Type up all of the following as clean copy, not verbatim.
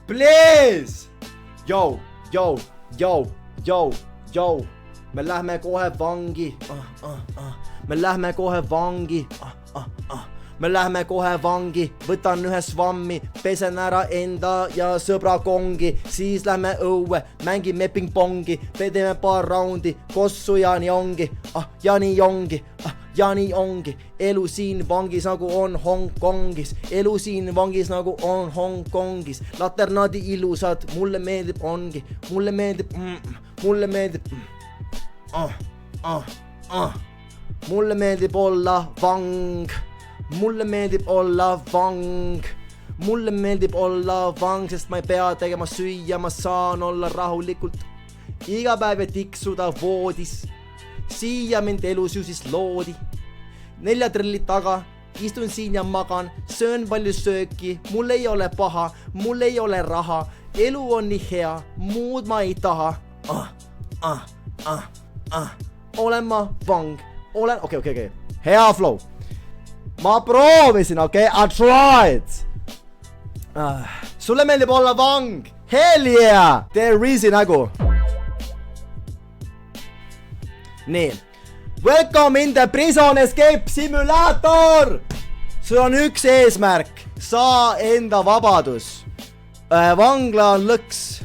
Please! Yo. Me lähme kohe vangi. Me lähme kohe vangi. Me lähme kohe vangi. Võtan ühe svammi, pesen ära enda ja sõbra kongi. Siis lähme õue, mängime ping-pongi. Teeme paar raundi, kossu ja nii ongi. Ja nii ongi. Ja nii ongi. Elu siin vangis nagu on Hongkongis. Elu siin vangis nagu on Hongkongis. Laternaadi ilusad, mulle meeldib ongi. Mulle meeldib. Mulle meeldib. Mulle meeldib olla vang. Mulle meeldib olla vang. Mulle meeldib olla vang, sest ma ei pea tegema süüa, ma saan olla rahulikult iga päev ja tiksuda voodis. Siia mind elus ju siis loodi. 4 trilli taga, istun siin ja magan, söön palju sööki, mul ei ole paha, mul ei ole raha, elu on nii hea, muud ma ei taha. Olen ma vang, olen, okei. Hea flow. Ma proovisin, okei, I tried. Sulle meeldib olla vang. Hell yeah. Tee riisi nägu. Nii. Welcome in the prison escape simulator. Sul on üks eesmärk. Saa enda vabadus. Vangla on lõks.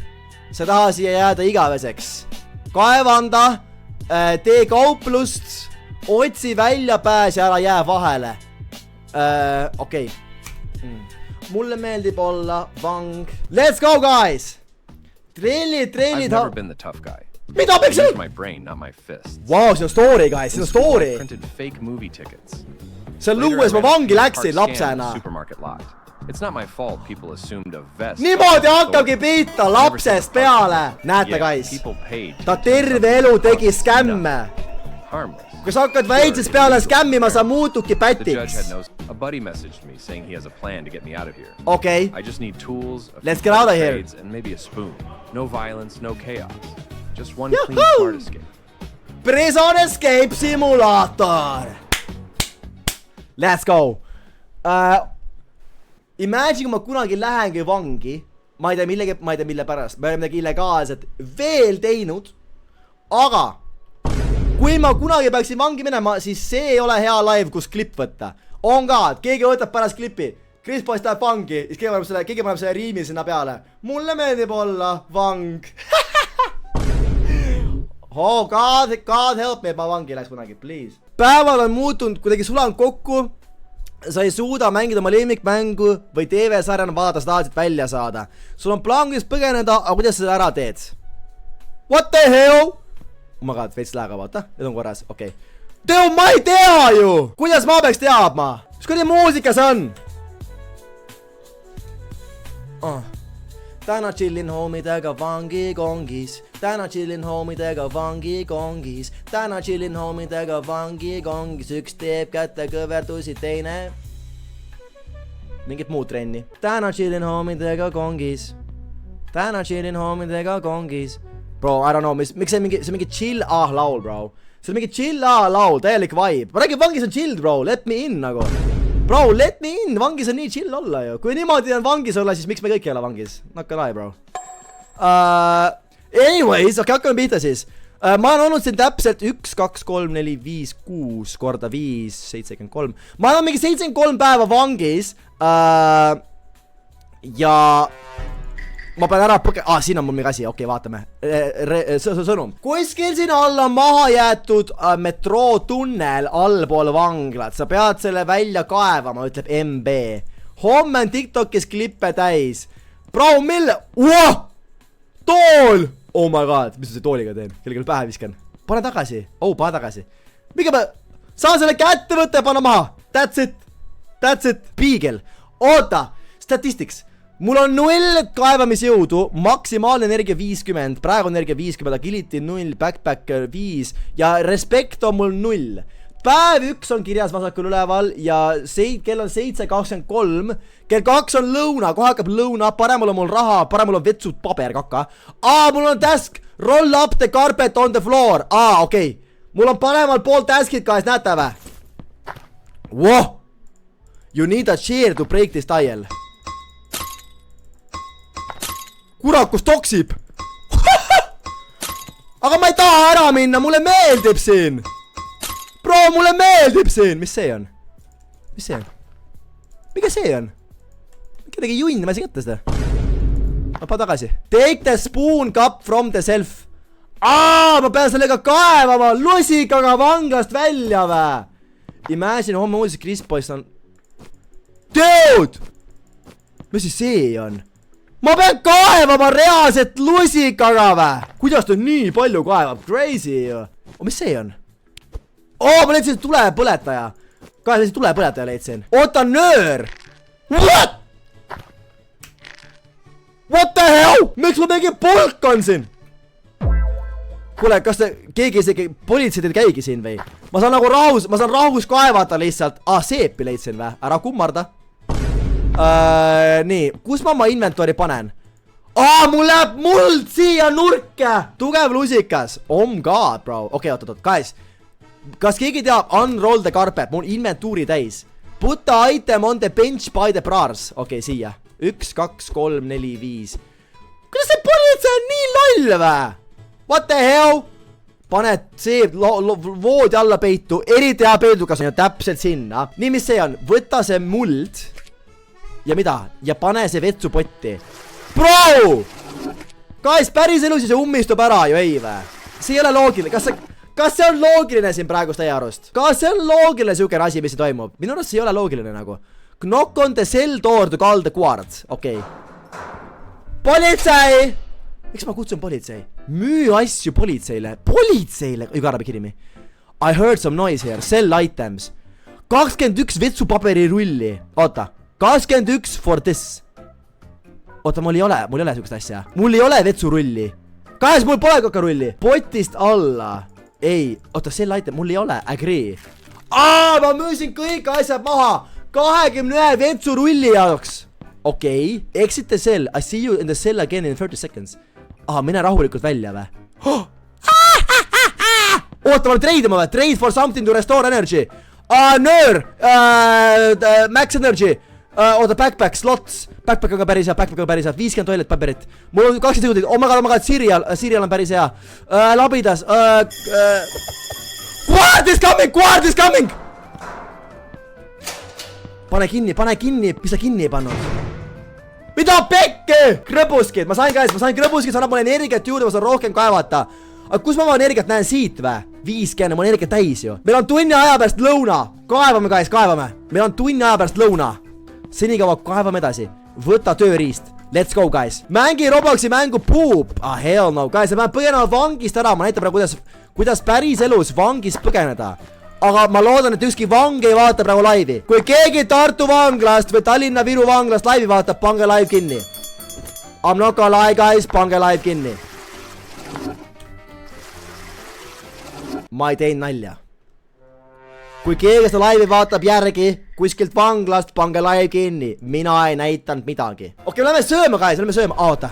Sa taha siia jääda igaveseks. Kaevanda. Tee kauplust. Otsi välja pääs ja ära jää vahele. Okei. Mulle meeldib olla vang. Let's go, guys! Trillid. I've never been the tough guy. Mida I peaks use my brain, not my fists. Wow, see on story, guys, see on In school, I story. printed fake movie tickets. See on Later, luues I ma ran a vangi car läksin scan lapsena. supermarket lot. It's not my fault people assumed a vest. Niimoodi hakkabki pihta lapsest peale. Näete, guys. People paid. Ta terve elu tegi skämme. Harmless. Kui sa hakkad väidsest peale skämmima, sa muutukki The judge had pätiks. a buddy messaged me saying he has a plan to get me out of here. Okei. I just need tools, a Let's few get out of trades, here. and maybe a spoon. No violence, no chaos. Just one Yahoo! clean smart escape. Prison escape simulator. Let's go. Imagine, kui ma kunagi lähengi vangi. Ma ei tea mille pärast. Me oleme midagi illegaalset veel teinud. Aga kui ma kunagi peaksin vangi minema, siis see ei ole hea live, kus klipp võtta. On ka, et keegi võtab pärast klippi. Chris Boys läheb vangi, siis keegi paneb selle riimi sinna peale. Mulle meeldib olla vang. Oh God help me, et ma vangi läks kunagi, please. Päeval on muutunud, kuidagi sulanud kokku. Sa ei suuda mängida oma lemmikmängu või TV-sarjana vaadata, sa tahad siit välja saada. Sul on plaan, kuidas põgeneda, aga kuidas seda ära teed? What the hell? Oh my God, veits lähega, vaata. Need on korras, okei. Teo, ma ei tea ju! Kuidas ma peaks teadma? Mis kuradi muusika see on? Täna chillin homidega vangikongis. Täna chillin homidega vangikongis. Täna chillin homidega vangikongis. Üks teeb kätte kõverdusi, teine mingit muud trenni. Täna chillin homidega kongis. Täna chillin homidega kongis. Bro, I don't know, miks see mingi chill laul, bro. See on mingi chill laul, täielik vibe. Ma räägin, vangis on chill, bro, let me in nagu. Bro, let me in, vangis on nii chill olla ju. Kui niimoodi on vangis olla, siis miks me kõik ei ole vangis? Nakka lai, bro. Anyways, hakkame pihta siis. Ma olen olnud siin täpselt 1, 2, 3, 4, 5, 6 korda 5, 73. Ma olen mingi 73 päeva vangis. Ja ma pean ära siin on mul mingi asi, okei, vaatame. Sõnum. Kuskil siin all on maha jäetud metrootunnel allpool vanglat. Sa pead selle välja kaevama, ütleb MB. Homme on TikTokis klippe täis. Bro, mille? Tool! Oh my God, mis ma see tooliga teen? Kellegi pähe viskan. Pane tagasi. Pane tagasi. Miga ma... Saan selle kätte võtta ja panna maha. That's it. Piigel. Oota. Statistics. Mul on 0 kaevamisjõudu, maksimaalne energia 50, praegu energia 50, agility 0, backpack 5 ja respekt on mul 0. Päev 1 on kirjas vasakul üleval ja kell on 7:23, kell 2 on lõuna, kohe hakkab lõuna, paremal on mul raha, paremal on vetsud paber, kaka. Mul on task, roll up the carpet on the floor. Okei. Mul on paremal pool taskid, guys, näete vä? Wow! You need a chair to break this tile. kurat, kus toksib. Aga ma ei taha ära minna, mulle meeldib siin. Bro, mulle meeldib siin. Mis see on? Mis see on? Mikä see on? Kedagi junn, ma ei saa kätte seda. Ma paa tagasi. Take the spoon cup from the self. Ma pean sellega kaevama lusikaga vanglast välja vä. Imagine homme uulis Chris Boys on. Dude! Mis siis see on? Ma pean kaevama reaalset lusikaga vä. Kuidas ta nii palju kaevab? Crazy ju. Mis see on? Ma leidsin tulepõletaja. Kahe tulepõletaja leidsin. Oota nöör! What? What the hell? Miks ma mingi pulk on siin? Kuule, kas te, keegi isegi politseid ei käigi siin või? Ma saan nagu rahus kaevata lihtsalt. Seepi leidsin vä? Ära kummarda. Nii, kus ma oma inventory panen? Mul läheb muld siia nurke! Tugev lusikas. God, bro. Okei, oot, guys. Kas keegi teab unroll the carpet? Mul inventuuri täis. Put the item on the bench by the bars. Okei, siia. 1, 2, 3, 4, 5. Kuidas see politsei on nii loll vä? What the hell? Pane see voodi alla peitu. Eriti hea peidukas on ju täpselt sinna. Nii, mis see on? Võta see muld. Ja mida? Ja pane see vetsupotti. Bro! Guys, päris elus see ummistub ära ju ei vä? See ei ole loogiline. Kas see on loogiline siin praegust teie arust? Kas see on loogiline siukene asi, mis siin toimub? Minu arust see ei ole loogiline nagu. Knock on the cell door to call the guard. Okei. Politsei! Miks ma kutsun politsei? Müü asju politseile. Politseile? You gotta be kidding me. I heard some noise here. Sell items. 21 vetsupaberi rulli. Oota. 21 for this. Oota, mul ei ole sukest asja. Mul ei ole vetsurulli. Kahes mul pole kakarulli. Potist alla. Ei. Oota, sell item. Mul ei ole. Agree. Ma müüsin kõik asjad maha. 21 vetsurulli jaoks. Okei. Exit the cell. I see you in the cell again in 30 seconds. Mine rahulikult välja vä. Oota, ma trade ima vä. Trade for something to restore energy. Nöör. Max energy. Oota, backpack, slots. Backpack on ka päris hea, 50 toilet paberit. Mul on 20 sekundit. Oh my god, Serial on päris hea. Labidas. Guard is coming! Pane kinni, mis sa kinni ei pannud? Mida pekke? Krõbuskid, ma sain krõbuskid, sa annab mulle energiat juurde, ma saan rohkem kaevata. Aga kus ma oma energiat näen siit vä? 50, mul energiat täis ju. Meil on tunni aja pärast lõuna. Kaevame, guys, kaevame. Meil on tunni aja pärast lõuna. Senikaua kaevame edasi. Võta tööriist. Let's go, guys. Mängi Robloxi mängu Poop. Hell no, guys, ma pean põgenema vangist ära. Ma näitan praegu, kuidas päris elus vangist põgeneda. Aga ma loodan, et ükski vang ei vaata praegu laivi. Kui keegi Tartu vanglast või Tallinna-Viru vanglast laivi vaatab, pange live kinni. I'm not gonna lie, guys, pange live kinni. Ma ei teinud nalja. Kui keegi seda laivi vaatab järgi kuskilt vanglast, pange live kinni. Mina ei näitanud midagi. Okei, me lähme sööma, guys, lähme sööma. Oota.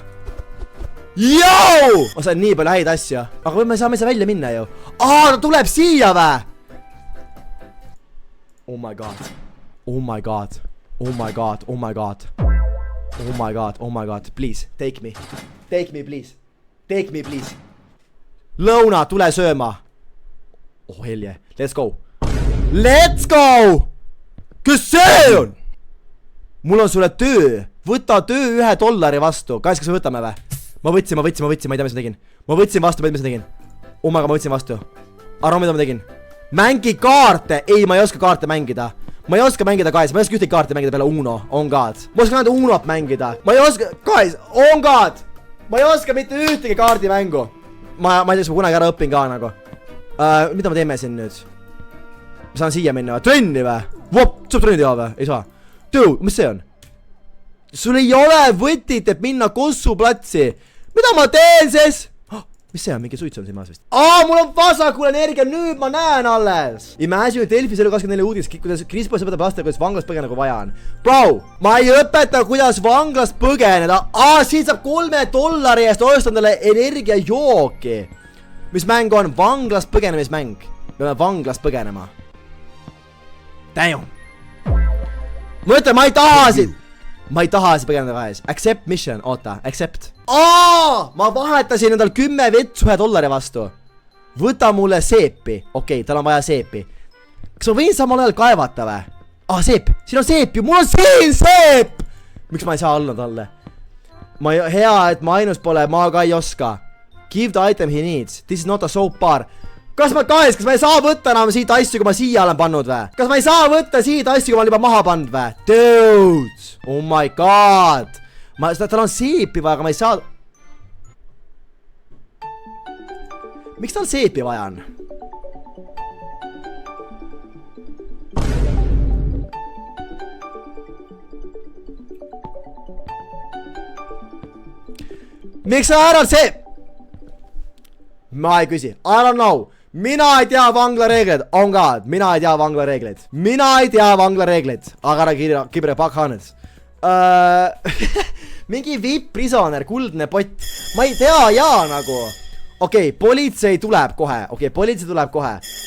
Jou! Ma sain nii palju häid asja. Aga me saame välja minna ju. Ta tuleb siia vä? Oh my god. Oh my god. Oh my god. Oh my god. Oh my god. Oh my god. Please, take me. Take me, please. Take me, please. Lõuna, tule sööma. Oh hell yeah. Let's go. Let's go! Kes see on? Mul on sulle töö. Võta töö $1 vastu. Kas me võtame vä? Ma võtsin, ma ei tea, mis ma tegin. Ma võtsin vastu, mis ma tegin. Oh my god, ma võtsin vastu. Arva, mida ma tegin? Mängi kaarte. Ei, ma ei oska kaarte mängida. Ma ei oska mängida, guys. Ma ei oska ühtegi kaarte mängida peale Uno. On god. Ma oskan ainult Unot mängida. Ma ei oska, guys. On god. Ma ei oska mitte ühtegi kaardi mängu. Ma ei tea, kas ma kunagi ära õpin ka nagu. Mida me teeme siin nüüd? Ma saan siia minna. Trenni vä? Vop, saab trenni teha vä? Ei saa. Dude, mis see on? Sul ei ole võtit, et minna Kossu platsi. Mida ma teen siis? Mis see on? Mingi suits on siin maas vist. Mul on vasakul energia, nüüd ma näen alles. Imagine Delfis elu 24 uudis, kuidas Chris Boys õpetab lastele, kuidas vanglast põgeneda kui vaja on. Bro, ma ei õpeta, kuidas vanglast põgeneda. Siin saab $3 eest ostan talle energiajooki. Mis mäng on? Vanglast põgenemismäng. Me peame vanglast põgenema. Damn. Ma ütlen, ma ei taha siin. ma ei taha see põgeneda guys. Accept mission, oota, accept. Ma vahetasin endal 10 vetsu $1 vastu. Võta mulle seepi. Okei, tal on vaja seepi. Kas ma võin samal ajal kaevata või? Seep, siin on seep ju, mul on siin seep! Miks ma ei saa alla talle? Hea, et ma ainus pole, ma ka ei oska. Give the item he needs. This is not a soap bar. Kas ma ei saa võtta enam siit asju, kui ma siia olen pannud või? Kas ma ei saa võtta siit asju, kui ma olen juba maha pannud või? Dude! Oh my god! Tal on seepi vaja, aga ma ei saa... Miks tal seepi vaja on? Miks sa ära see? Ma ei küsi. I don't know. Mina ei tea vangla reeglid. On god. Mina ei tea vangla reeglid. Aga ära kibre pakhaned. Mingi VIP prisoner, kuldne pott. Ma ei tea, jaa nagu. Okei, politsei tuleb kohe.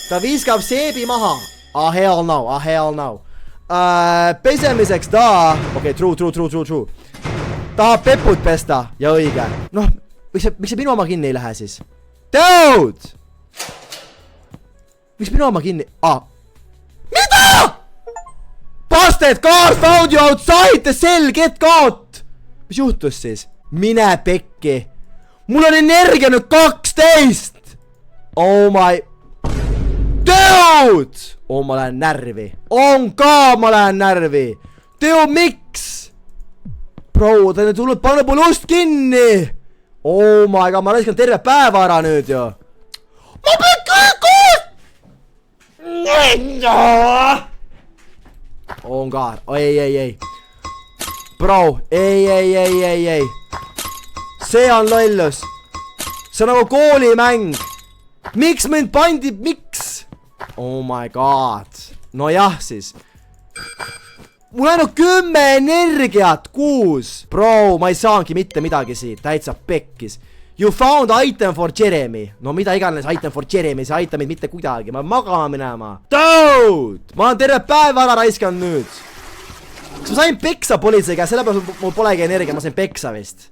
Ta viskab seebi maha. Hell no. Pesemiseks ta... Okei, true. Tahab peput pesta ja õige. Noh, miks see minu oma kinni ei lähe siis? Dude! Miks minu oma kinni? Mida? Busted car found you outside the cell, get caught! Mis juhtus siis? Mine pekki. Mul on energia nüüd 12! Oh my... Dude! Ma lähen närvi. Ma lähen närvi. Dude, miks? Bro, ta nüüd tulnud panna mul ust kinni. Oh my god, ma raiskan terve päeva ära nüüd ju. Ma pean kõik! Oh god, ei. Bro, ei. See on lollus. See on nagu koolimäng. Miks mind pandi, miks? Oh my god. No jah siis. Mul on 10 energiat, 6. Bro, ma ei saangi mitte midagi siit. Täitsa pekkis. You found item for Jeremy. No mida iganes item for Jeremy, see aitab meid mitte kuidagi. Ma magama minema. Dude! Ma olen terve päev ära raiskan nüüd. Kas ma sain peksa politsei käes? Sellepärast mul polegi energia, ma sain peksa vist.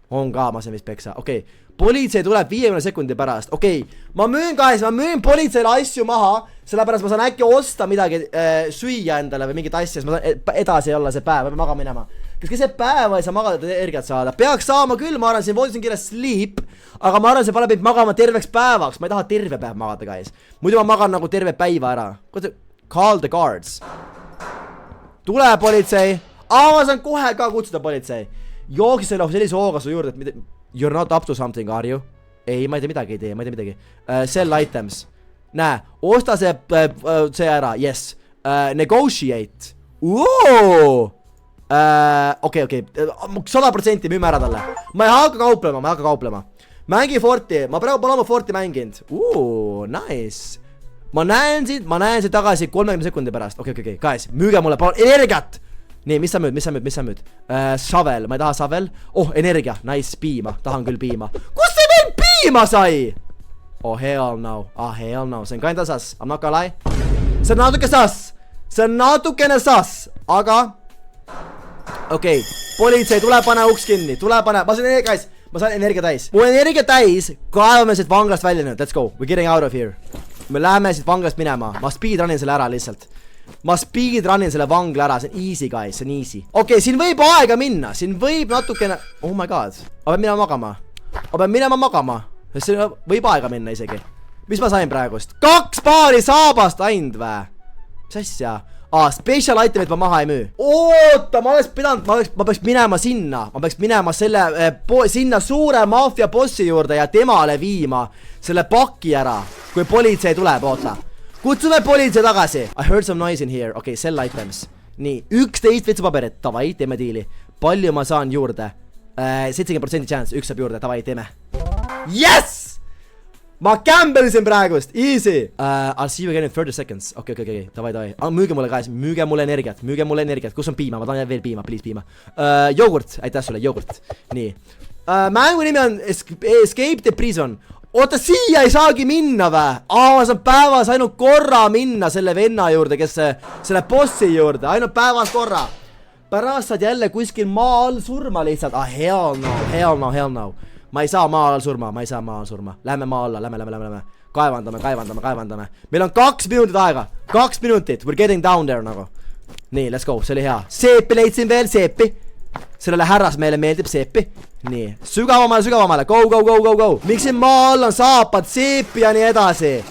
Ma sain vist peksa. Okei. Politsei tuleb 50 sekundi pärast. Okei. Ma müün politseile asju maha. Sellepärast ma saan äkki osta midagi süüa endale või mingit asja, siis ma saan edasi olla see päev, ma pean magama minema. Kas see päev ei saa magada, et energiat saada? Peaks saama küll, ma arvan, siin voodisin kirjas sleep, aga ma arvan, see paneb magama terveks päevaks. Ma ei taha terve päev magada, guys. Muidu ma magan nagu terve päeva ära. Call the guards. Tule politsei. Ma saan kohe ka kutsuda politsei. Jooksis selle sellise hooga su juurde, et you're not up to something, are you? Ei, ma ei tee midagi. Sell items. Näe, osta see ära, yes. Negotiate. Okei. 100% müüme ära talle. Ma ei hakka kauplema. Mängi Forti, ma praegu pole oma Forti mänginud. Nice. Ma näen siit tagasi 30 sekundi pärast. Okei, guys, müüge mulle palun energiat. Nii, mis sa müüd? Savel, ma ei taha savel. Energia, nice, piima, tahan küll piima. Kus see meil piima sai? Hell no, see on kinda sass, I'm not gonna lie. See on natukene sass, aga okei, politsei, tule pane uks kinni, ma saan energia täis. Mul on energia täis, kaevame siit vanglast välja nüüd, let's go, we're getting out of here. Me läheme siit vanglast minema, ma speedrunin selle ära lihtsalt. Ma speedrunin selle vangla ära, see on easy guys, see on easy. Okei, siin võib aega minna, siin võib natukene, oh my god, ma pean minema magama. See võib aega minna isegi. Mis ma sain praegust? 2 paari saabast ainult vä? Mis asja? Special itemit ma maha ei müü. Oota, ma peaks minema sinna. Ma peaks minema sinna suure maffia bossi juurde ja temale viima selle paki ära, kui politsei tuleb, oota. Kutsume politsei tagasi. I heard some noise in here. Okei, sell items. Nii, 11 vetsu paberit. Tavai, teeme diili. Palju ma saan juurde? 70% chance, 1 saab juurde, tavai, teeme. Yes! Ma gambelisin praegust, easy. I'll see you again in 30 seconds. Okei, tavai. Müüge mulle guys, müüge mulle energiat. Kus on piima, ma tahan veel piima, please piima. Jogurt, aitäh sulle, jogurt. Nii. Mängu nimi on Escape the Prison. Oota, siia ei saagi minna vä? Ma saan päevas ainult korra minna selle venna juurde, kes selle bossi juurde, ainult päevas korra. pärast saad jälle kuskil maa all surma lihtsalt. Hell no. Ma ei saa maa all surma, Lähme maa alla, lähme. Kaevandame. Meil on 2 minutit aega. 2 minutit, we're getting down there nagu. Nii, let's go, see oli hea. Seepi leidsin veel, seepi. Sellele härras meile meeldib seepi. Nii, sügavamale, go. Miks siin maa all on saapad, seepi ja nii edasi?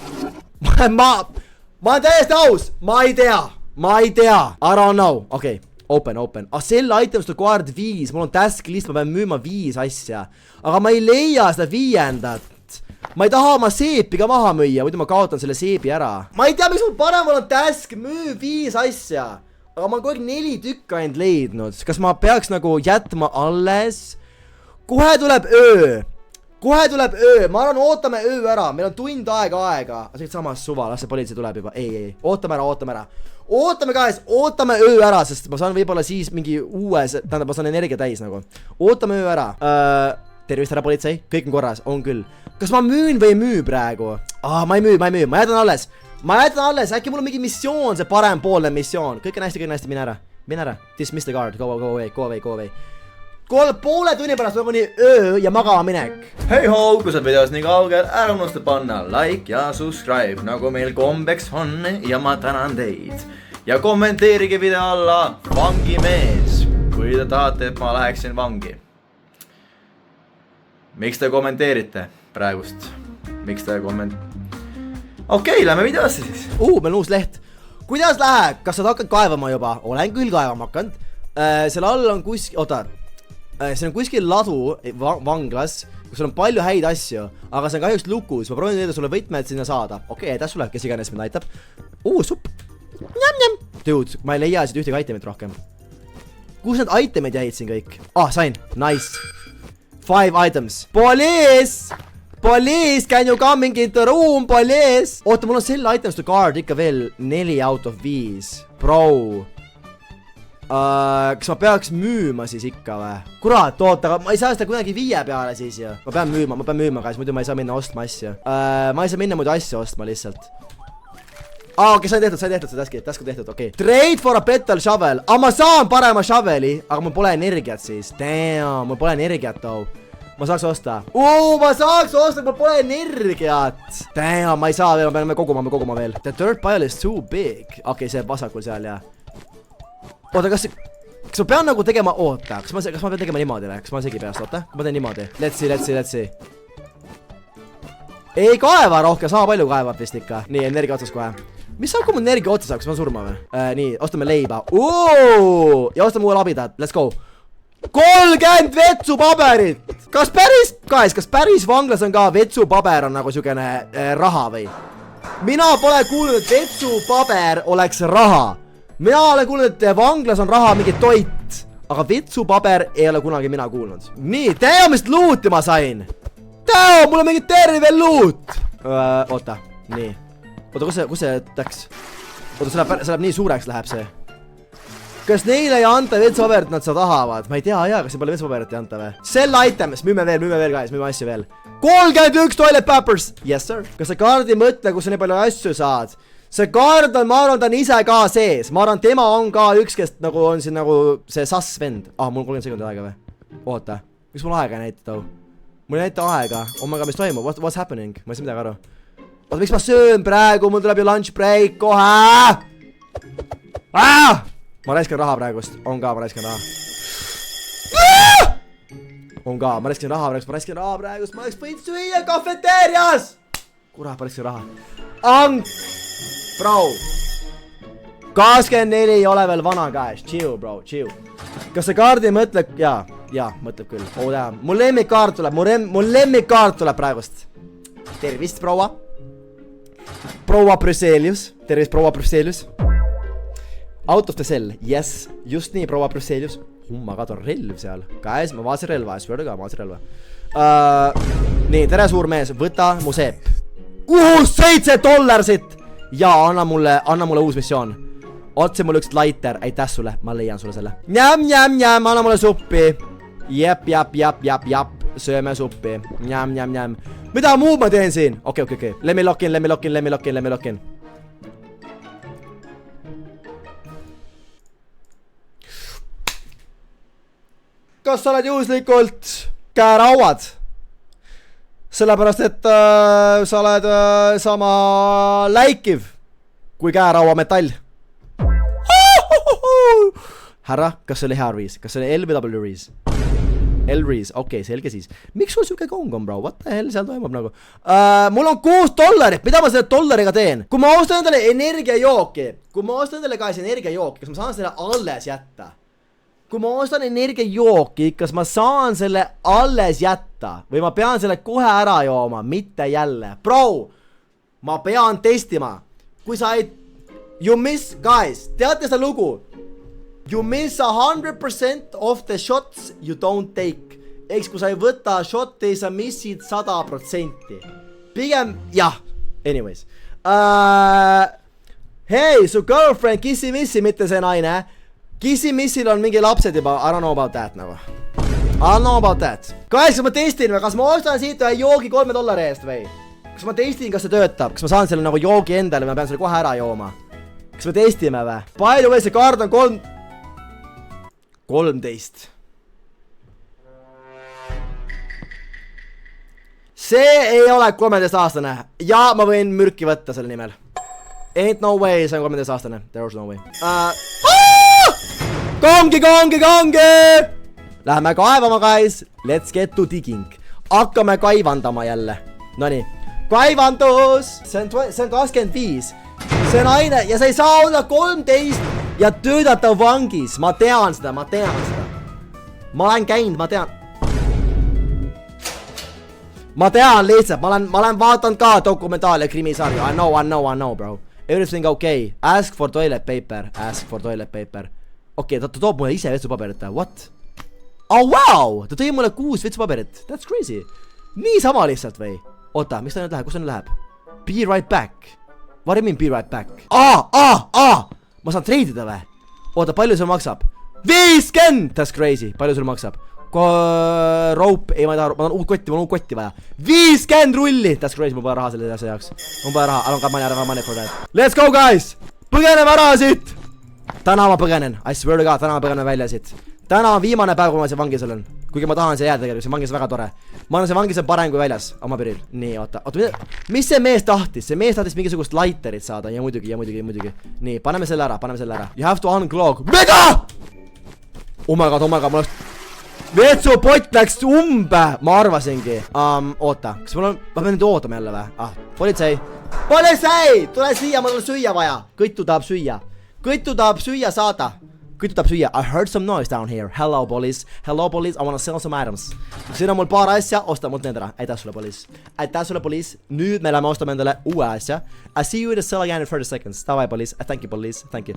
Ma olen täiesti aus, ma ei tea. I don't know, okei. Open. Selle itemist on kaart 5, mul on task list, ma pean müüma 5 asja. Aga ma ei leia seda 5. Ma ei taha oma seepi ka maha müüa, muidu ma kaotan selle seebi ära. Ma ei tea, miks mul paremal on task, müü 5 asja. Aga ma olen kogu aeg 4 tükka ainult leidnud. Kas ma peaks nagu jätma alles? Kohe tuleb öö, ma arvan, ootame öö ära, meil on tund aega. See on samas suva, las see politsei tuleb juba, ei, ootame ära. Ootame öö ära, sest ma saan võib-olla siis mingi tähendab, ma saan energia täis nagu. Ootame öö ära. Tervist, härra politsei, kõik on korras, on küll. Kas ma müün või ei müü praegu? Ma ei müü, ma jätan alles, äkki mul on mingi missioon, see parempoolne missioon. Kõik on hästi, mine ära. Dismiss the guard, go away. Poole tunni pärast on nii öö ja magama minek. Hei ho, kui sa videos nii kaugel, ära unusta panna like ja subscribe, nagu meil kombeks on ja ma tänan teid. Ja kommenteerige video alla vangimees, kui te tahate, et ma läheksin vangi. Miks te kommenteerite praegust? Okei, lähme videosse siis. Meil on uus leht. Kuidas läheb? Kas sa hakkad kaevama juba? Olen küll kaevama hakanud. Selle all on see on kuskil ladu vanglas, kus on palju häid asju, aga see on kahjuks lukus. Ma proovin leida sulle võtme, et sinna saada. Okei, aitäh sulle, kes iganes mind aitab. Supp. Njam. Dude, ma ei leia siit ühtegi itemit rohkem. Kus need itemid jäid siin kõik? Sain. Nice. 5 items. Police, can you coming into room, police? Oota, mul on selle items to guard ikka veel 4 out of 5. Bro. Kas ma peaks müüma siis ikka või? Kurat, oota, ma ei saa seda kuidagi 5 peale siis ju. Ma pean müüma guys, muidu ma ei saa minna ostma asju. Ma ei saa minna muidu asju ostma lihtsalt. Okei, sai tehtud see task on tehtud, okei. Trade for a better shovel. Ma saan parema shoveli, aga mul pole energiat siis. Damn, mul pole energiat too. Ma saaks osta. Mul pole energiat. Damn, ma ei saa veel, ma pean koguma veel. The dirt pile is too big. Okei, see vasakul seal ja. Oota, kas ma pean nagu tegema, kas ma pean tegema niimoodi või? Kas ma segi peast, oota? Ma teen niimoodi. Let's see. Ei kaeva rohkem, sama palju kaevab vist ikka. Nii, energia otsas kohe. Mis saab, kui mul energia otsa saab, kas ma surma või? Nii, ostame leiba. Ja ostame uue labidat, let's go. 30 vetsupaberit! Kas päris vanglas on ka vetsupaber on nagu siukene raha või? Mina pole kuulnud, et vetsupaber oleks raha. Mina olen kuulnud, et vanglas on raha mingi toit, aga vetsupaber ei ole kunagi mina kuulnud. Nii, mis looti ma sain? Mul on mingi terve loot! Oota, nii. Oota, kus see läks? Oota, see läheb nii suureks läheb see. Kas neile ei anta vetsupaberit, nad seda tahavad? Ma ei tea, kas see pole vetsupaberit ei anta või? Sell items, müüme veel guys, müüme asju veel. 31 toilet peppers! Yes sir. Kas sa kaardi mõtle, kus sa nii palju asju saad? See kaard on, ma arvan, ta on ise ka sees. Ma arvan, tema on ka üks, kes nagu on siin nagu see sass vend. Mul 30 sekundit aega või? Oota, miks mul aega ei näita too? Mul ei näita aega. My god, mis toimub? What's happening? Ma ei saa midagi aru. Oota, miks ma söön praegu? Mul tuleb ju lunch break kohe! Ma raiskan raha praegust. Ma raiskan raha praegust. Ma oleks võinud süüa kafeteerias! Kurat, ma raiskan raha. Bro, 24 ei ole veel vana käes, chill bro, chill. Kas see kaardi mõtleb, jaa, mõtleb küll. Mul lemmikkaart tuleb praegust. Tervist, proua. Proua Brüsselius, tervist, proua Brüsselius. Out of the cell, yes, just nii, proua Brüsselius. Ma katon relv seal. Käes, ma vaatasin relva, ma vaatasin relva. Nii, tere suur mees, võta mu seep. $7! Ja, anna mulle uus missioon. Otse mul üks lighter, aitäh sulle, ma leian sulle selle. Njam, anna mulle suppi. Jep, sööme suppi. Njam. Mida muud ma teen siin? Okei. Let me lock in. kas sa oled juhuslikult käerauad? Sellepärast, et sa oled sama läikiv kui käeraua metall. Härra, kas see oli hea Reese? Kas see oli L või W Reese? L Reese, okei, selge siis. Miks sul siuke kong on, bro? What the hell seal toimub nagu? Mul on $6, mida ma selle dollariga teen? Kui ma ostan endale energiajooki, guys energiajooki, kas ma saan selle alles jätta? Kui ma ostan energiajooki, kas ma saan selle alles jätta? Või ma pean selle kohe ära jooma, mitte jälle? Bro, ma pean testima. Kui sa ei... You miss, guys, teate seda lugu? You miss 100% of the shots you don't take. Eks kui sa ei võta shotti, sa missid 100%. Pigem, jah. Anyways. Hei, su girlfriend kissi-missi, mitte see naine. Kissi-missil on mingi lapsed juba. I don't know about that nagu. I don't know about that. Kas ma testin või? Kas ma ostan siit ühe joogi $3 eest või? Kas ma testin, kas see töötab? Kas ma saan selle nagu joogi endale või ma pean selle kohe ära jooma? Kas me testime või? Palju või see kaart on 13. See ei ole 13-aastane. Ja ma võin mürki võtta selle nimel. Ain't no way, see on 13-aastane. There's no way. Kongi! Läheme kaevama, guys. Let's get to digging. Hakkame kaivandama jälle. Nonii. Kaivandus! See on 25. See naine ja sa ei saa olla 13 ja töötada vangis. Ma tean seda. Ma olen käinud, ma tean lihtsalt. Ma olen vaatanud ka dokumentaal ja krimisarju. I know, bro. Everything okay. Ask for toilet paper. Okei, ta toob mulle ise vetsupaberit. What? Oh, wow! Ta tõi mulle 6 vetsupaberit. That's crazy. Nii sama lihtsalt või? Oota, mis ta nüüd läheb? Kus ta nüüd läheb? Be right back. What do you mean be right back? Ma saan treidida või? Oota, palju see maksab? 50! That's crazy. Palju sul maksab? Rope. Ei, ma ei taha. Ma tahan uut kotti vaja. 50 rulli! That's crazy. Ma pole raha selle asja jaoks. Ma pole raha. I don't got money for that. Let's go, guys! Põgeneme ära siit! Täna ma põgenen. I swear to God, täna ma põgenen välja siit. Täna on viimane päev, kui ma see vangis olen. Kuigi ma tahan see jääda tegelikult, see vangis on väga tore. Ma arvan, see vangis on parem kui väljas, oma piril. Nii, oota, mis see mees tahtis? See mees tahtis mingisugust lighter'it saada ja muidugi. Nii, paneme selle ära. You have to unclog. Mida? Oh my god, ma oleks... Vetsupott läks umbe, ma arvasingi. Oota, kas mul on... Ma pean nüüd ootama jälle või? Politsei! Tule siia, mul on süüa vaja. Kõttu tahab süüa saada. I heard some noise down here. Hello, police, I wanna sell some items. Siin on mul paar asja, osta mult need ära. Aitäh sulle, police. Nüüd me läheme ostame endale uue asja. I see you in the cell again in 30 seconds. Davai, police. Thank you, police. Thank you.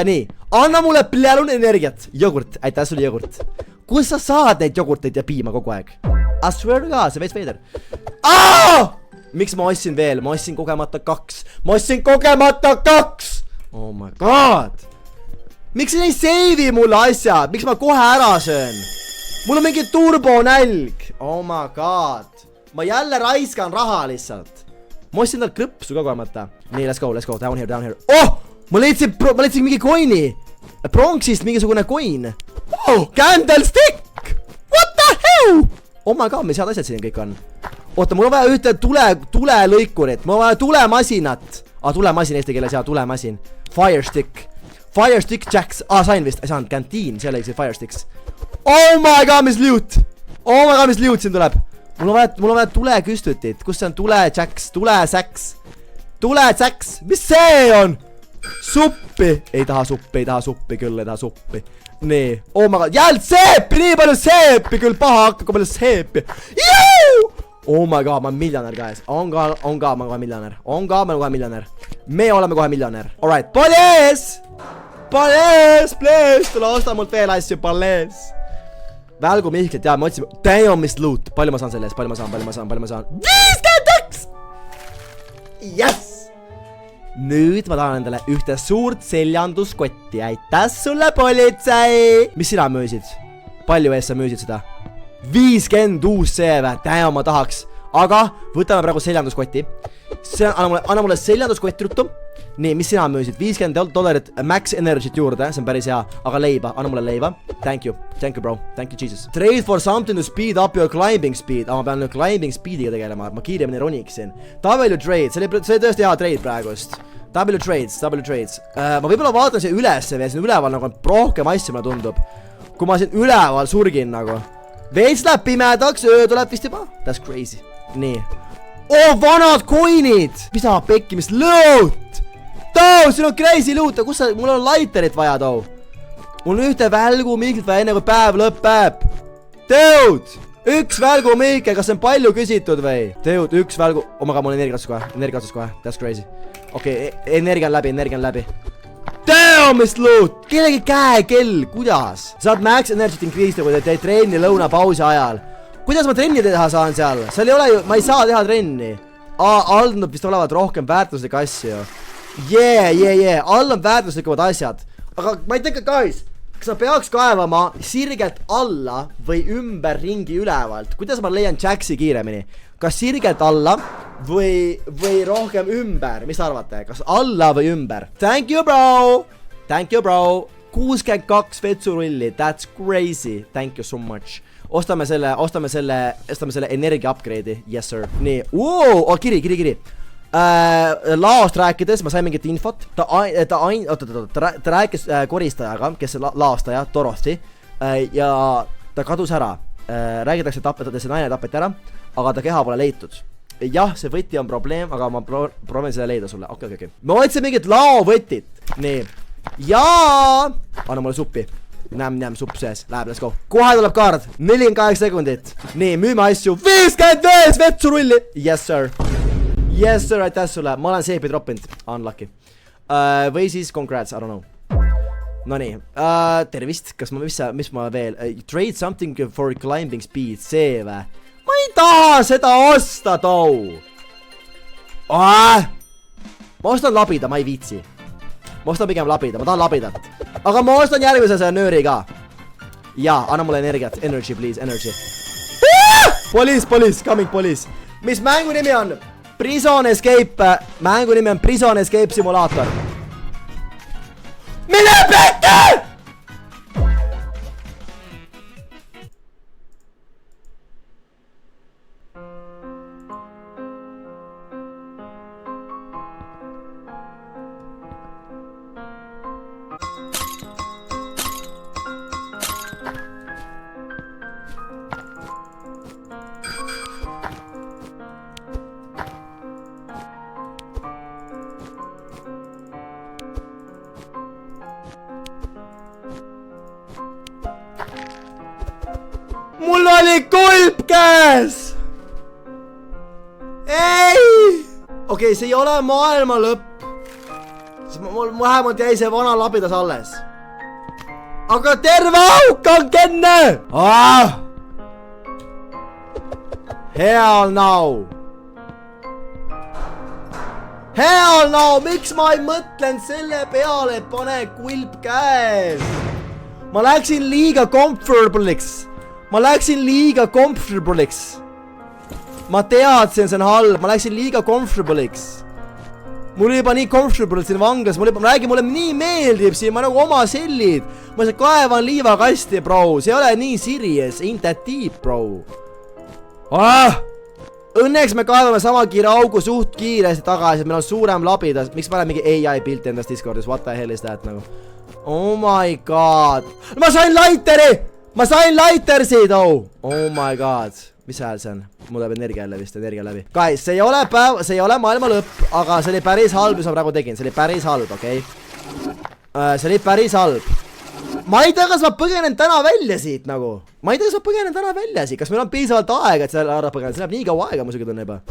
Nii, anna mulle plelun energiat. Jogurt, aitäh sulle jogurt. Kus sa saad neid jogurteid ja piima kogu aeg? I swear to God, see veits veider. Miks ma ostsin veel? Ma ostsin kogemata 2. Oh my God. Miks ei seivi mulle asjad? Miks ma kohe ära söön? Mul on mingi turbonälg. Oh my God. Ma jälle raiskan raha lihtsalt. Ma ostsin tal krõpsu ka kogemata. Nii, let's go. Down here. Oh! Ma leidsin mingi coin'i. Bronxist mingisugune coin. Oh! Candlestick! What the hell? Oh my God, mis head asjad siin kõik on. Oota, mul on vaja ühte tulelõikurit. Mul on vaja tulemasinat. Tulemasin eesti keeles, jaa, tulemasin. Firestick Jacks. Sain vist. Ei saanud. Kantiin. Seal ei see Firesticks. Oh my God, mis liut siin tuleb. Mul on vaja tuleküstutit. Kus see on? Tulesaks. Mis see on? Suppi. Ei taha suppi. Nii. Oh my God. Jälle seepi. Nii palju seepi. Küll paha hakka, kui palju seepi. Oh my God, ma olen miljonär, guys. On ka, ma olen kohe miljonär. Me oleme kohe miljonär. Alright. Please, tule osta mult veel asju, please. Välgu Mihklit, jaa, me otsime. Damn, mis loot. Palju ma saan selle eest? Palju ma saan? 52! Yes! Nüüd ma tahan endale ühte suurt seljanduskotti. Aitäh sulle, politsei! Mis sina müüsid? Palju eest sa müüsid seda? 50 uus CV. Damn, ma tahaks. Aga võtame praegu seljanduskotti. Anna mulle seljanduskott ruttu. nii, mis sina müüsid? $50 max energy't juurde, see on päris hea. Aga leiba, anna mulle leiba. Thank you bro, thank you Jesus. Trade for something to speed up your climbing speed. Ma pean nüüd climbing speediga tegelema, ma kiiremini roniksin. W trade, see oli tõesti hea trade praegust. W trades. Ma võibolla vaatan siia ülesse veel, siin üleval nagu on rohkem asju, mulle tundub. Kui ma siin üleval surgin nagu. Veits läheb pimedaks, öö tuleb vist juba. That's crazy. Nii. Oh, vanad coinid! Mida pekki, mis loot? Too, siin on crazy loot, kus sa, mul on lighterit vaja too. Mul on ühte välgu miikilt vaja enne kui päev lõpeb. Dude! Üks välgu miike, kas see on palju küsitud või? Dude, üks välgu, omaga mul energiatsus kohe, that's crazy. Okei, energia on läbi. Damn, mis loot! Kellegi käekell, kuidas? Saad max energy't increase, kui te teed trenni lõunapausi ajal. Kuidas ma trenni teha saan seal? Seal ei ole ju, ma ei saa teha trenni. All nad vist olevat rohkem väärtuslik asju. Yeah, all on väärtuslikumad asjad. Aga ma ei tea, guys, kas ma peaks kaevama sirgelt alla või ümber ringi ülevalt? Kuidas ma leian Jaxi kiiremini? Kas sirgelt alla või rohkem ümber? Mis arvate? Kas alla või ümber? Thank you bro! 62 vetsurulli, that's crazy. Thank you so much. Ostame selle energia upgrade'i. Yes sir. Nii, kiri. Laost rääkides, ma sain mingit infot. Ta rääkis koristajaga, kes on laastaja, Dorothy. Ja ta kadus ära. Räägitakse, et see naine tapeti ära, aga ta keha pole leitud. Jah, see võti on probleem, aga ma proovin seda leida sulle. Okei. Ma otsin mingit laovõtit. Nii. Jaa! Anna mulle suppi. Näm, supp sees. Läheb, let's go. Kohe tuleb kaard. 48 sekundit. Nii, müüme asju. 55 vetsurulli. Yes sir, aitäh sulle. Ma olen seepi droppinud. Unlucky. Või siis congrats, I don't know. Nonii, tervist. Kas mis ma veel? Trade something for climbing speed. See või? Ma ei taha seda osta too. Ma ostan labida, ma ei viitsi. Ma ostan pigem labida, ma tahan labidat. Aga ma ostan järgmise selle nööri ka. Jaa, anna mulle energiat. Energy, please, energy. Police, coming police. Mis mängu nimi on? Prison Escape. Mängu nimi on Prison Escape Simulator. Mine pekki! Mul oli kulp käes! Ei! Okei, see ei ole maailma lõpp. Mul vähemalt jäi see vana labidas alles. Aga terve auk on kenne! Hell no! Miks ma ei mõtlen selle peale, et pane kulp käes? Ma läksin liiga comfortable'iks. Ma teadsin, see on halb. Ma läksin liiga comfortable'iks. Mul oli juba nii comfortable siin vanglas. Mulle nii meeldib siin. Ma nagu oma sellid. Ma see kaevan liivakasti, bro. See ei ole nii serious. Ain't that deep, bro. Õnneks me kaevame sama kiire augu suht kiiresti tagasi. Meil on suurem labidas. Miks ma olen mingi AI pilt endast Discordis? What the hell is that nagu? Oh my god. Ma sain lightersid, oh my god. Mis hääl see on? Mul läheb energia läbi. Guys, see ei ole maailma lõpp, aga see oli päris halb, mis ma praegu tegin. See oli päris halb, okei? See oli päris halb. Ma ei tea, kas ma põgenen täna välja siit nagu. Kas meil on piisavalt aega, et selle ära põgenen? See läheb nii kaua aega, muidugi tunne juba.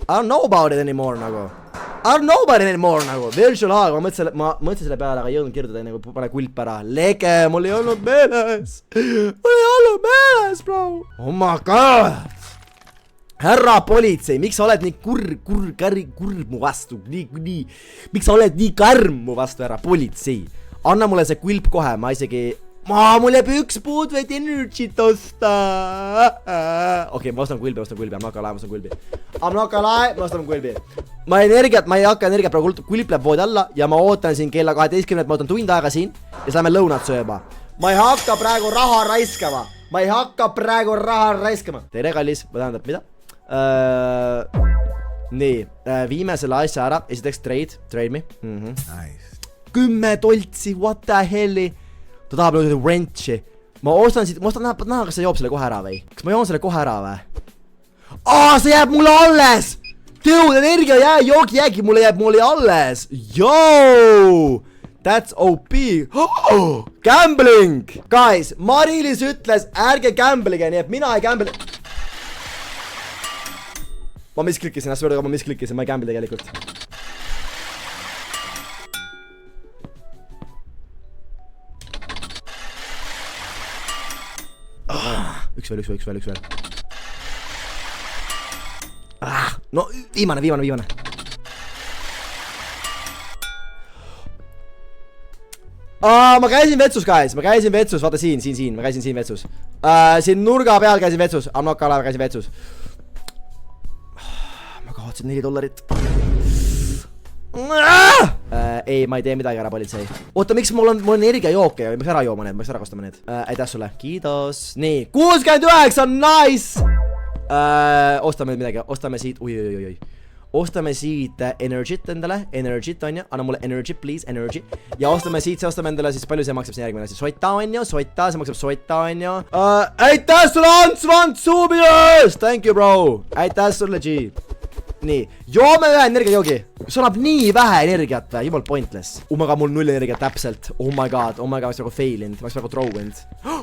I don't know about it anymore nagu. Virtual aeg, ma mõtlesin selle peale, aga ei jõudnud kirjutada enne, kui pane kulp ära. Lege, mul ei olnud meeles, bro. Oh my god. Härra politsei, miks sa oled nii kurm mu vastu? Miks sa oled nii karm mu vastu, härra politsei? Anna mulle see kulp kohe, ma isegi mul jääb üks puud võid energy't osta. Okei, ma ostan kulbi, I'm not gonna lie, ma ostan kulbi. Ma ei hakka energiat praegu kulp läheb voodi alla ja ma ootan siin kella 12, ma ootan tund aega siin ja siis lähme lõunat sööma. Ma ei hakka praegu raha raiskama. Tere, kallis, ma tähendab, mida? Nii, viime selle asja ära, esiteks trade me. Nice. 10 toltsi, what the helli. Ta tahab nüüd wrenchi. Ma ostan näha, kas see joob selle kohe ära või? Kas ma joon selle kohe ära või? See jääb mulle alles! Dude, energia joogi mulle alles! Yo! That's OP! Gambling! Guys, Mari-Liis ütles, ärge gamblige, nii et mina ei gamble... Ma misklikkisin, ma ei gamble tegelikult. Üks veel. No, viimane. Ma käisin vetsus, guys, vaata siin, ma käisin siin vetsus. Siin nurga peal käisin vetsus, I'm not gonna lie, käisin vetsus. Ma kaotsin $4. Ei, ma ei tee midagi ära, politsei. Oota, miks mul on energiajooke ja miks ära jooma need, miks ära kostame need? Aitäh sulle, kiitos. Nii, 69, nice! Ostame midagi, ostame siit, oi. Ostame siit energy't endale, on ju, anna mulle energy, please, energy. Ja ostame siit, ostame endale siis, palju see maksab see järgmine asi. Soita, on ju, see maksab soita, on ju. Aitäh sulle, Ants Subius! Thank you, bro. Aitäh sulle, G. Nii, joome ühe energiajoogi. See annab nii vähe energiat või, jumal pointless. Aga mul 0 energiat täpselt. Oh my god, ma oleks praegu failinud, ma oleks praegu throwinud.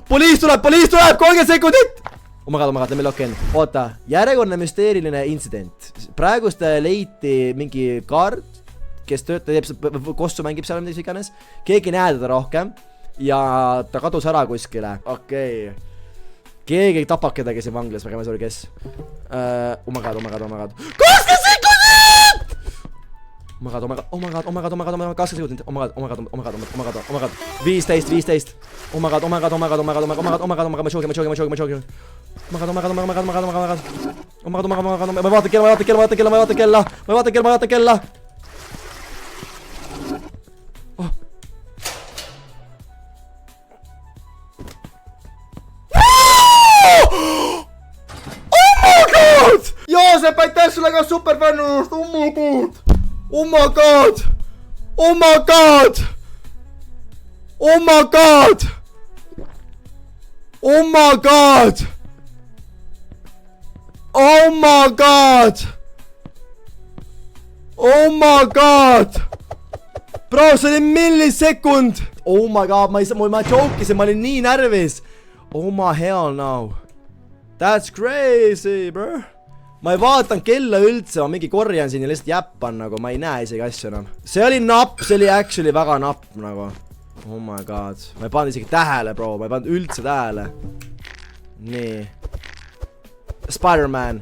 Poliis tuleb, 30 sekundit! Oh my god, let me lock in. Oota, järjekordne müsteeriline intsident. Praegust leiti mingi kaart, kes töötab, kossu mängib seal midagi iganes. Keegi näe teda rohkem ja ta kadus ära kuskile. Okei. Keegi tapab kedagi siin vanglas, ma käime sulle, kes. Oh my god. 20 sekundit! Oh my god, 20 sekundit. Oh my god. 15. Oh my god, ma joogin. Ma vaatan kella. Joosep, aitäh sulle ka superfännust! Oh my god! Bro, see oli millisekund! Oh my god, ma jokisin, ma olin nii närvis! Oh my hell no! That's crazy, bro! Ma ei vaatan kella üldse, ma mingi korjan siin ja lihtsalt jäppan nagu, ma ei näe isegi asju enam. See oli napp, see oli actually väga napp nagu. Oh my god, ma ei pannud isegi tähele, bro, ma ei pannud üldse tähele. Nii. Spider-Man.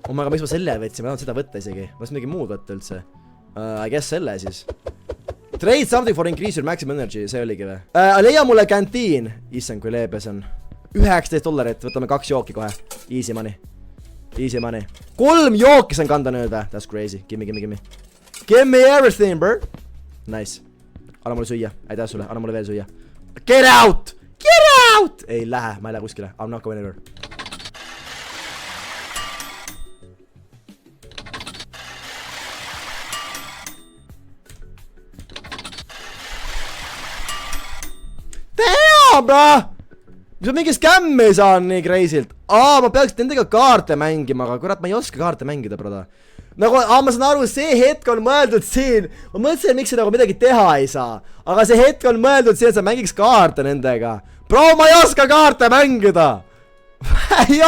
Oh my god, miks ma selle võtsin, ma ei tahan seda võtta isegi. Ma tahan midagi muud võtta üldse. I guess selle siis. Trade something for increase your maximum energy, see oligi või? Leia mulle kantiin. Issand, kui leebes on. $19, võtame 2 jooki kohe. Easy money. 3 jooki saan kanda nüüd või? That's crazy. Gimme. Give me everything, bro. Nice. Anna mulle süüa. Aitäh sulle. Anna mulle veel süüa. Get out! Ei lähe, ma ei lähe kuskile. I'm not going anywhere. Damn, bro! Mis ma mingi skämmi saan nii crazy'lt? Ma peaks nendega kaarte mängima, aga kurat, ma ei oska kaarte mängida, broda. Nagu, ma saan aru, see hetk on mõeldud siin. Ma mõtlesin, miks see nagu midagi teha ei saa. Aga see hetk on mõeldud siin, et sa mängiks kaarte nendega. Bro, ma ei oska kaarte mängida. Ma ei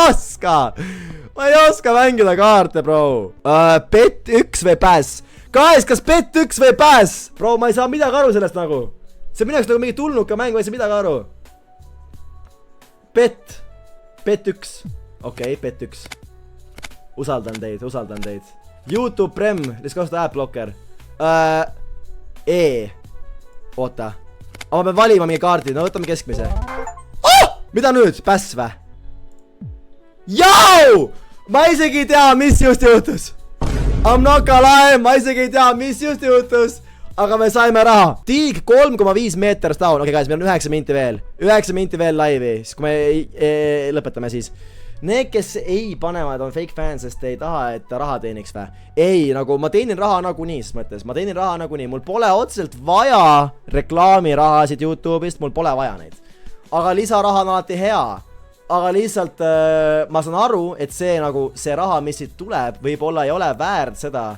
oska mängida kaarte, bro. Bet 1 või pass? Guys, kas bet 1 või pass? Bro, ma ei saa midagi aru sellest nagu. See mineks nagu mingi tulnuka mäng, ma ei saa midagi aru. Bet 1. Okei, bet 1. Usaldan teid. YouTube Prem, let's kasutada adblocker. Oota. aga ma pean valima mingi kaardi, no võtame keskmise oh! Mida nüüd, päss vä? Jau! Ma isegi ei tea, mis just juhtus. I'm not gonna lie, ma isegi ei tea, mis just juhtus. Aga me saime raha. Tiig 3,5 meetrist down. Okei, guys, meil on 9 minti veel. 9 minti veel laivi. Siis kui me lõpetame siis. Need, kes ei panevad, on fake fans, sest ei taha, et ta raha teeniks vä. Ei, nagu ma teenin raha nagunii, ses mõttes. Ma teenin raha nagunii. Mul pole otseselt vaja reklaamirahasid YouTube'ist. Mul pole vaja neid. Aga lisaraha on alati hea. Aga lihtsalt ma saan aru, et see raha, mis siit tuleb, võib-olla ei ole väärt seda,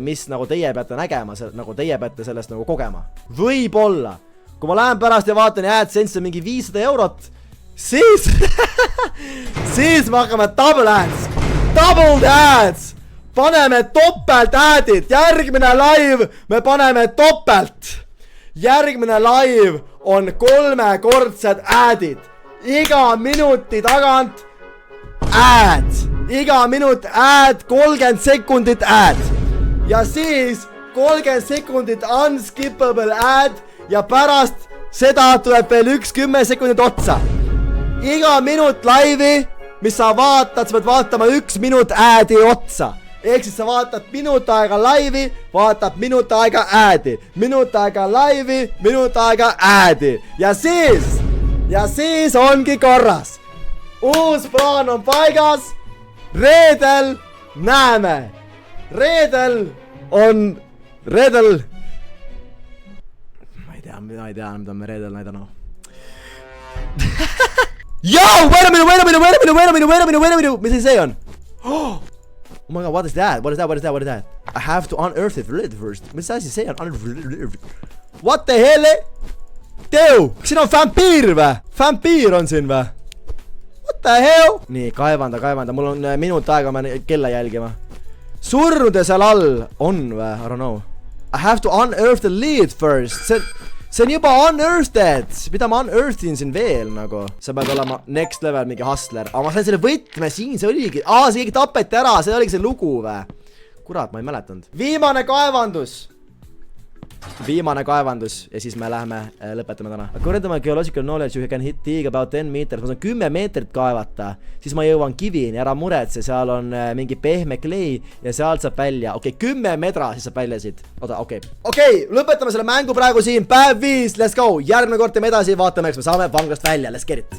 mis nagu teie peate nägema, nagu teie peate sellest nagu kogema. Võib-olla. Kui ma lähen pärast ja vaatan ja AdSense mingi 500 eurot, siis siis me hakkame double ads. Double ads. Paneme topelt adid. Järgmine live me paneme topelt. Järgmine live on 3-kordsed adid. Iga minuti tagant ad. Iga minut ad, 30 sekundit ad. Ja siis 30 sekundit unskippable ad ja pärast seda tuleb veel 10 sekundit otsa. Iga minut laivi, mis sa vaatad, sa pead vaatama 1 minut ad'i otsa. Ehk siis sa vaatad minut aega laivi, vaatad minut aega ad'i. Minut aega laivi, minut aega ad'i. Ja siis ongi korras. Uus plaan on paigas. Reedel näeme. Reedel ma ei tea, mida me reedel näidanud. Yo, wait a minute, mis see on? Oh my god, what is that? I have to unearth it first. Mis asi see on? What the hell? Teo, kas siin on vampiir vä? Vampiir on siin vä? What the hell? Nii, kaevanda, mul on minut aega, ma kella jälgima. Surnude seal all on vä? I don't know. I have to unearth the lead first. See on juba unearthed. Mida ma unearthin siin veel nagu? See peab olema next level mingi hustler. Aga ma sain selle võtme siin, see oligi. See keegi tapeti ära, see oligi see lugu vä? Kurat, ma ei mäletanud. Viimane kaevandus ja siis me läheme lõpetame täna. According to my geological knowledge you can hit dig about 10 meters. Ma saan 10 meetrit kaevata, siis ma jõuan kivini, ära muretse, seal on mingi pehme klei ja sealt saab välja. Okei, 10 metra siis saab välja siit. Oota, okei, lõpetame selle mängu praegu siin. Päev 5, let's go. Järgmine kord teeme edasi, vaatame, eks me saame vanglast välja. Let's get it.